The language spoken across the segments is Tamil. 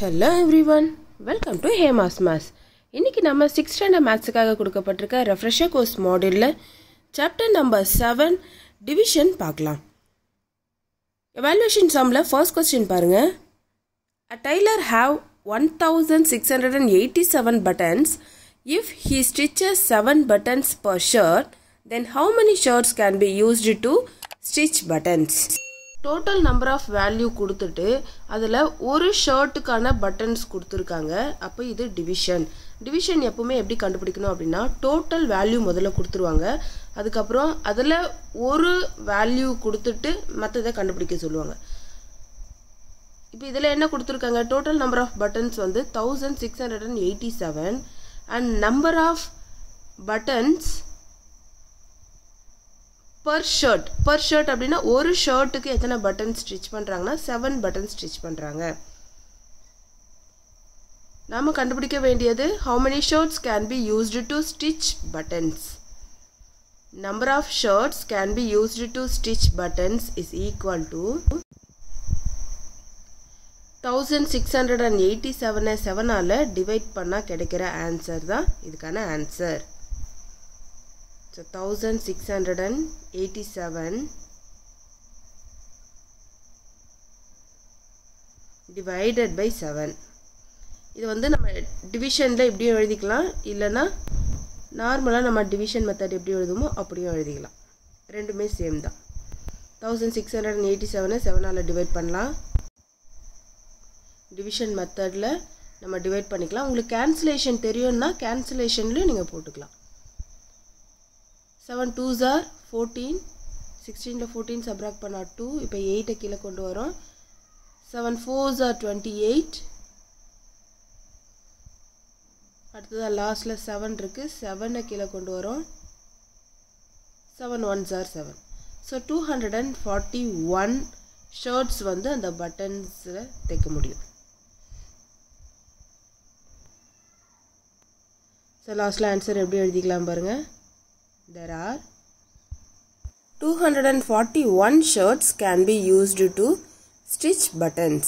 Hello everyone, welcome to Hema's Maths. இன்னைக்கு நம்ம 6th standard mathsக்காக கொடுக்கப்பட்டிருக்க refresher course moduleல chapter number 7 division பார்க்கலாம். Evaluation sumல first question பாருங்க. A tailor have 1687 buttons. If he stitches 7 buttons per shirt, then how many shirts can be used to stitch buttons? Total number of value கொடுத்துட்டு அதில் ஒரு ஷர்ட்டுக்கான பட்டன்ஸ் கொடுத்துருக்காங்க. அப்போ இது டிவிஷன். டிவிஷன் எப்பவுமே எப்படி கண்டுபிடிக்கணும் அப்படின்னா டோட்டல் வேல்யூ முதல்ல கொடுத்துருவாங்க. அதுக்கப்புறம் அதில் ஒரு வேல்யூ கொடுத்துட்டு மற்றதை கண்டுபிடிக்க சொல்லுவாங்க. இப்போ இதில் என்ன கொடுத்துருக்காங்க, டோட்டல் நம்பர் ஆஃப் பட்டன்ஸ் வந்து 1687 and number of buttons per shirt அப்படின்னா ஒரு ஷர்ட்டுக்கு எத்தனை பட்டன் ஸ்டிச் பண்ணுறாங்கன்னா 7 பட்டன் ஸ்டிச் பண்ணுறாங்க. நாம கண்டுபிடிக்க வேண்டியது how many shirts can be used to stitch buttons. Number of shirts can be used to stitch buttons is equal to 1687 7ஆல divide பண்ணால் கிடைக்கிற ஆன்சர் தான் இதுக்கான ஆன்சர். So 1687 divided by 7. இது வந்து நம்ம டிவிஷனில் இப்படியும் எழுதிக்கலாம், இல்லைன்னா நார்மலாக நம்ம டிவிஷன் மெத்தட் எப்படி எழுதுமோ அப்படியும் எழுதிக்கலாம். ரெண்டுமே சேம் தான். 1687 7ஆல் டிவைட் பண்ணலாம். டிவிஷன் மெத்தடில் நம்ம டிவைட் பண்ணிக்கலாம். உங்களுக்கு கேன்சலேஷன் தெரியும்னா கேன்சலேஷன்லேயும் நீங்கள் போட்டுக்கலாம். 7 2s are 14, 16ல 14 சப்ராக்ட் பண்ணா 2, இப்போ 8 கீழே கொண்டு வரோம். 7 4s are 28, அடுத்ததாக லாஸ்டில் 7 இருக்குது, 7 கீழே கொண்டு வரோம். 7 1s are 7. ஸோ 241 ஷர்ட்ஸ் வந்து அந்த பட்டன்ஸில் தைக்க முடியும். ஸோ லாஸ்டில் ஆன்சர் எப்படி எழுதிக்கலாம் பாருங்கள். There are 241 shirts can be used to stitch buttons.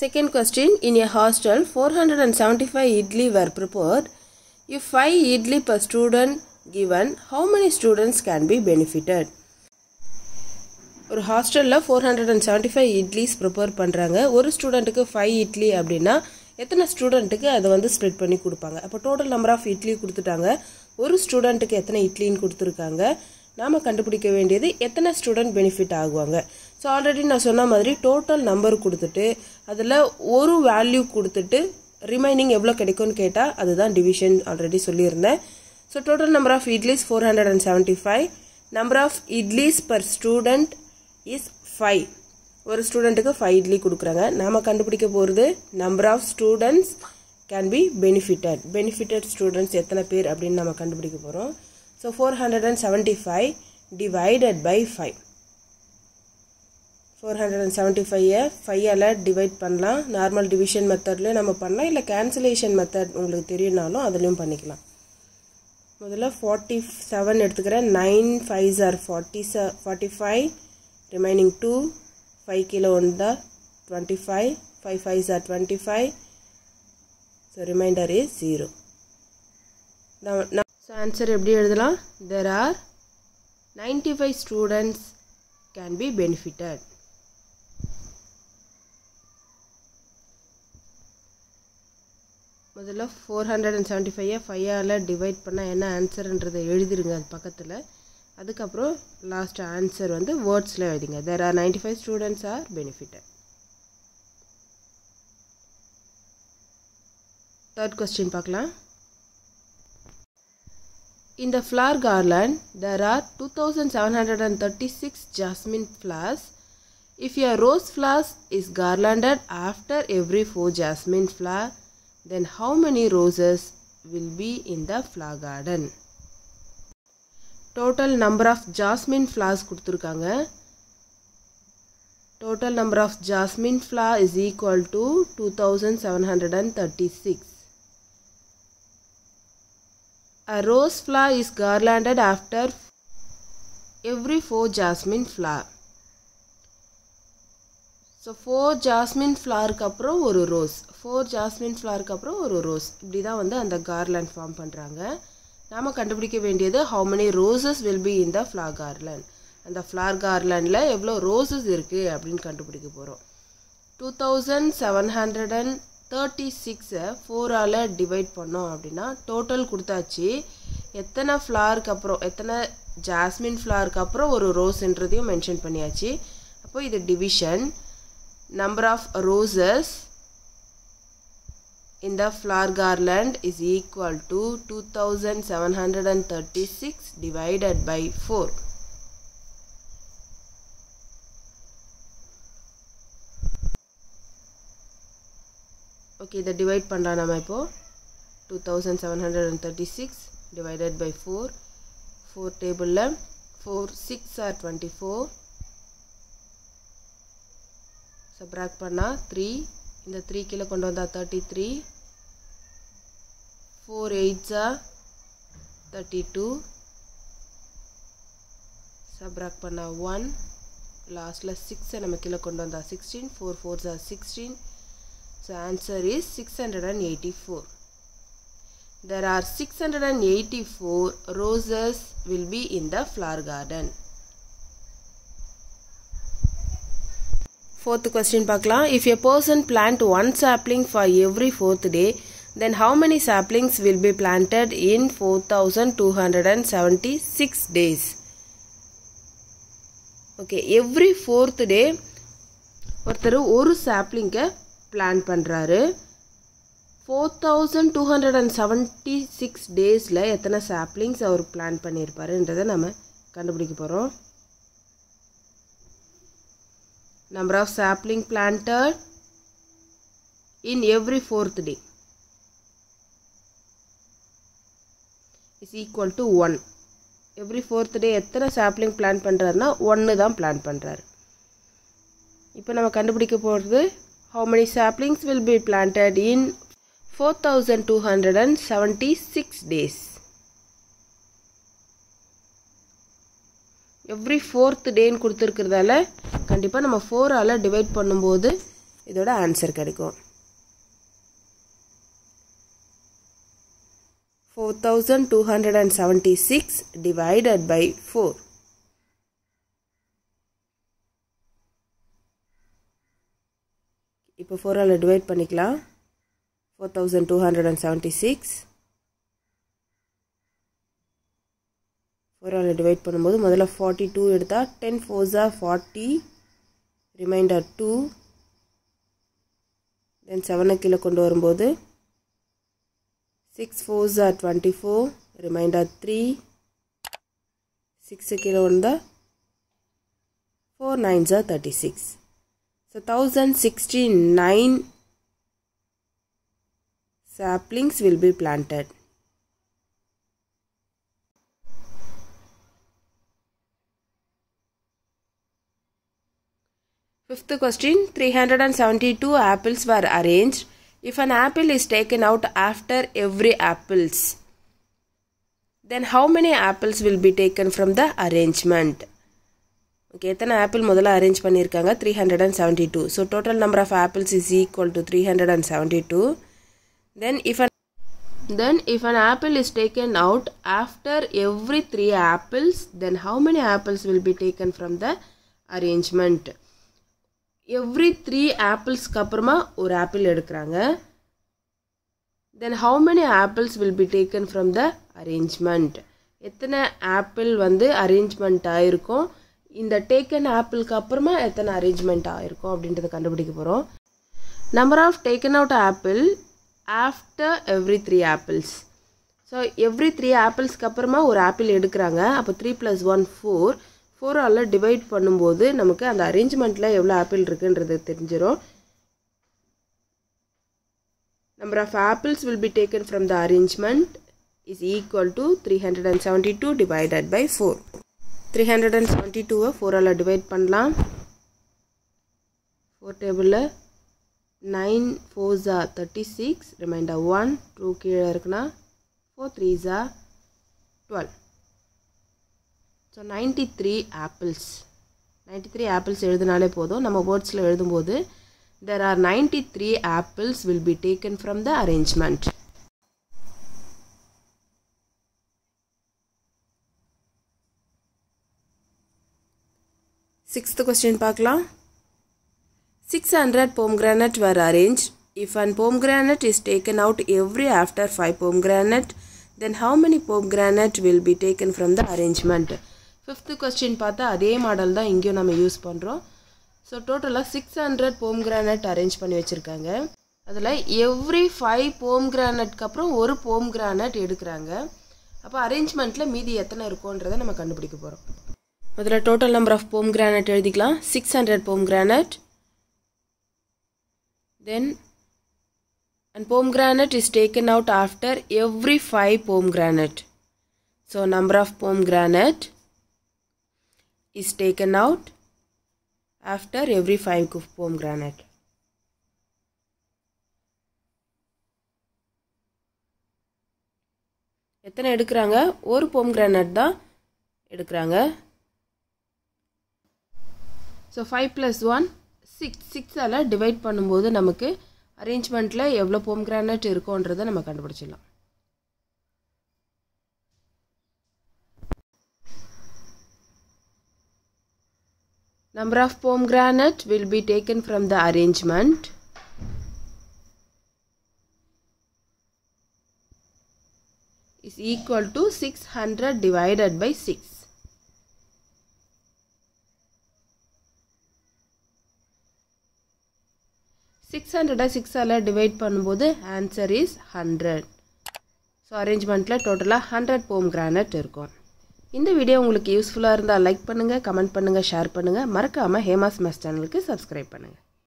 Second question, in a hostel 475 idli were prepared. If 5 idli per student given, how many students can be benefited? ஒரு ஹாஸ்டலில் 475 இட்லிஸ் ப்ரிப்பேர் பண்ணுறாங்க. ஒரு ஸ்டூடெண்ட்டுக்கு 5 இட்லி அப்படின்னா எத்தனை ஸ்டூடெண்ட்டுக்கு அதை வந்து ஸ்ப்ரெட் பண்ணி கொடுப்பாங்க. அப்போ டோட்டல் நம்பர் ஆஃப் இட்லி கொடுத்துட்டாங்க. ஒரு ஸ்டூடெண்ட்டுக்கு எத்தனை இட்லின்னு கொடுத்துருக்காங்க. நாம் கண்டுபிடிக்க வேண்டியது எத்தனை ஸ்டூடெண்ட் பெனிஃபிட் ஆகுவாங்க. ஸோ ஆல்ரெடி நான் சொன்ன மாதிரி டோட்டல் நம்பர் கொடுத்துட்டு அதில் ஒரு வேல்யூ கொடுத்துட்டு ரிமைனிங் எவ்வளோ கிடைக்கும்னு கேட்டால் அதுதான் டிவிஷன். ஆல்ரெடி சொல்லியிருந்தேன். So total number of idlis 475. Number of idlis per student is 5. ஒரு ஸ்டூடெண்ட்டுக்கு 5 இட்லி கொடுக்குறாங்க. நாம் கண்டுபிடிக்க போகிறது number of students can be benefitted students எத்தனை பேர் அப்படின்னு நம்ம கண்டுபிடிக்க போகிறோம். So 475 divided by 5. 475 5ஆல் டிவைட் பண்ணலாம். நார்மல் டிவிஷன் மெத்தட்லேயும் நம்ம பண்ணலாம், இல்லை கேன்சலேஷன் மெத்தட் உங்களுக்கு தெரியும்னாலும் அதுலேயும் பண்ணிக்கலாம். முதல்ல 47 எடுத்துக்கிறேன். 9 5s are 45, ரிமைனிங் 2, 5 கீழே வந்தால் 25, 5 5s are 25. So remainder is 0. Now so answer எப்படி எழுதலாம்? There are 95 students can be benefited. முதல்ல 475 5ஆல் டிவைட் பண்ணால் என்ன ஆன்சர்ன்றதை எழுதிருங்க அது பக்கத்தில். அதுக்கப்புறம் லாஸ்ட் ஆன்சர் வந்து வேர்ட்ஸில் எழுதிங்க. There are 95 students are benefited. Third question பார்க்கலாம். In the flower garland there are 2736 jasmine flowers. If a rose flower is garlanded after every 4 jasmine flower, then how many roses will be in the flower garden? Total number of jasmine flowers கொடுத்துருக்காங்க. Total number of jasmine flower is equal to 2736. A rose flower is garlanded after every 4 jasmine flower. So 4 jasmine ஃப்ளவருக்கு அப்புறம் ஒரு ரோஸ், 4 ஜாஸ்மின் ஃப்ளவருக்கு அப்புறம் ஒரு ரோஸ், இப்படி தான் வந்து அந்த கார்லண்ட் ஃபார்ம் பண்ணுறாங்க. நாம் கண்டுபிடிக்க வேண்டியது how many roses will be in the flower garland. அந்த ஃப்ளவர் கார்லண்டில் எவ்வளோ ரோசஸ் இருக்குது அப்படின்னு கண்டுபிடிக்க போகிறோம். 2736 4ஆல் டிவைட் பண்ணோம் அப்படின்னா டோட்டல் கொடுத்தாச்சு. எத்தனை ஃப்ளவருக்கு அப்புறம், எத்தனை ஜாஸ்மின் ஃப்ளவருக்கு அப்புறம் ஒரு ரோஸ்ன்றதையும் மென்ஷன் பண்ணியாச்சு. அப்போ இது division. Number of roses in the flower garland is equal to 2736 divided by 4. Okay, இதை டிவைட் பண்ணலாம் நம்ம இப்போ. 2736 divided by 4. 4 டேபிளில் 4 6 are 24. சப்ராக்ட் பண்ணால் 3, இந்த 3 கீழே கொண்டு வந்தால் 33. 4 8s are 32. சப்ராக்ட் பண்ணால் 1, லாஸ்ட்டில் 6 நம்ம கீழே கொண்டு வந்தால் 16. 4 4s are 16. So answer is 684. There are 684 roses will be in the flower garden. Fourth question பார்க்கலாம். If a person plant one sapling for every 4th day, then how many saplings will be planted in 4276 days? Okay, every 4th day ஒருத்தர் ஒரு சாப்ளிங்கை பிளான் பண்ணுறாரு. 4276 டேஸில் எத்தனை சாப்ளிங்ஸ் அவர் பிளான் பண்ணியிருப்பாருன்றதை நம்ம கண்டுபிடிக்க போகிறோம். Number of sapling planted in every 4th day is equal to 1. Every 4th day எத்தனை sapling plant பண்ணுறாருன்னா 1 தான் plant பண்ணுறாரு. இப்போ நம்ம கண்டுபிடிக்க போகிறது how many saplings will be planted in 4276 days. Every 4th டேன்னு கொடுத்துருக்கிறதால கண்டிப்பாக நம்ம 4ஆல் டிவைட் பண்ணும்போது இதோட ஆன்சர் கிடைக்கும். 4276 divided by 4. இப்போ 4ஆல் டிவைட் பண்ணிக்கலாம். 4276 4ஆல் டிவைட் பண்ணும்போது முதல்ல 42 எடுத்தால் 10 4s are 40, ரிமைண்டர் 2, தென் 7 கீழே கொண்டு வரும்போது 6 4s are 24, ரிமைண்டர் 3, 6 கீழே வந்தால் 4 9s are 36. So 1069 saplings will be planted. Fifth question, 372 apples were arranged. If an apple is taken out after every apples, then how many apples will be taken from the arrangement? Okay, எத்தனை ஆப்பிள் முதல்ல அரேஞ்ச் பண்ணியிருக்காங்க? 372. So total number of apples is equal to 372. Then if an apple is taken out after every 3 apples, then how many apples will be taken from the arrangement? Every 3 apples அப்புறமா ஒரு ஆப்பிள் எடுக்கிறாங்க. Then how many apples will be taken from the arrangement? எத்தனை ஆப்பிள் வந்து அரேஞ்ச்மெண்ட் ஆயிருக்கும், இந்த டேக்கன் ஆப்பிளுக்கு அப்புறமா எத்தனை அரேஞ்ச்மெண்ட் ஆயிருக்கும் அப்படின்றத கண்டுபிடிக்க போகிறோம். Number of taken out apple after every 3 apples. So every 3 apples அப்புறமா ஒரு ஆப்பிள் எடுக்கிறாங்க. அப்போ 3 + 1 4. 4ஆல் டிவைட் பண்ணும்போது நமக்கு அந்த அரேஞ்ச்மெண்ட்டில் எவ்வளோ ஆப்பிள் இருக்குன்றது தெரிஞ்சிடும். Number of apples will be taken from the arrangement is equal to 372 divided by 4. 372 4ஆல் டிவைட் பண்ணலாம். 4 டேபிளில் 9 4s are 36, ரிமைண்டர் 1, 2 கீழே இருக்குன்னா 4 3s are 12. So 93 apples. 93 apples எழுதுனாலே போதும். நம்ம வேர்ட்ஸில் எழுதும்போது there are 93 apples will be taken from the arrangement. Sixth question பார்க்கலாம். 600 pomegranate were arranged. If an pomegranate is taken out every after 5 pomegranate, then how many pomegranate will be taken from the arrangement? Fifth question பார்த்தா அதே மாடல் தான் இங்கேயும் நம்ம யூஸ் பண்ணுறோம். ஸோ டோட்டலாக 600 pomegranate அரேஞ்ச் பண்ணி வச்சுருக்காங்க. அதில் எவ்ரி 5 pomegranate அப்புறம் ஒரு pomegranate எடுக்கிறாங்க. அப்போ அரேஞ்ச்மெண்ட்டில் மீதி எத்தனை இருக்கும்ன்றதை நம்ம கண்டுபிடிக்க போகிறோம். அதில் டோட்டல் நம்பர் ஆஃப் pomegranate எழுதிக்கலாம். 600 pomegranate. Then and pomegranate is taken out after every 5 pomegranate. So number of pomegranate is taken out after every 5 pomegranate. எத்தனை எடுக்கிறாங்க? ஒரு pomegranate தான் எடுக்கிறாங்க. So 5 plus 1 6 ஆல டிவைட் பண்ணும்போது நமக்கு அரேஞ்ச்மெண்ட்டில் எவ்வளோ pomegranate இருக்குன்றதை நம்ம கண்டுபிடிச்சிடலாம். Number of pomegranate will be taken from the arrangement is equal to 600 divided by 6. 600 6 ஆல டிவைட் பண்ணும்போது ஆன்சர் இஸ் 100. ஸோ அரேஞ்ச்மெண்ட்டில் டோட்டலாக 100 pomegranate இருக்கும். இந்த வீடியோ உங்களுக்கு யூஸ்ஃபுல்லாக இருந்தால் லைக் பண்ணுங்கள், கமெண்ட் பண்ணுங்கள், ஷேர் பண்ணுங்கள். மறக்காமல் ஹேமாஸ் மேத்ஸ் சேனலுக்கு சப்ஸ்கிரைப் பண்ணுங்கள்.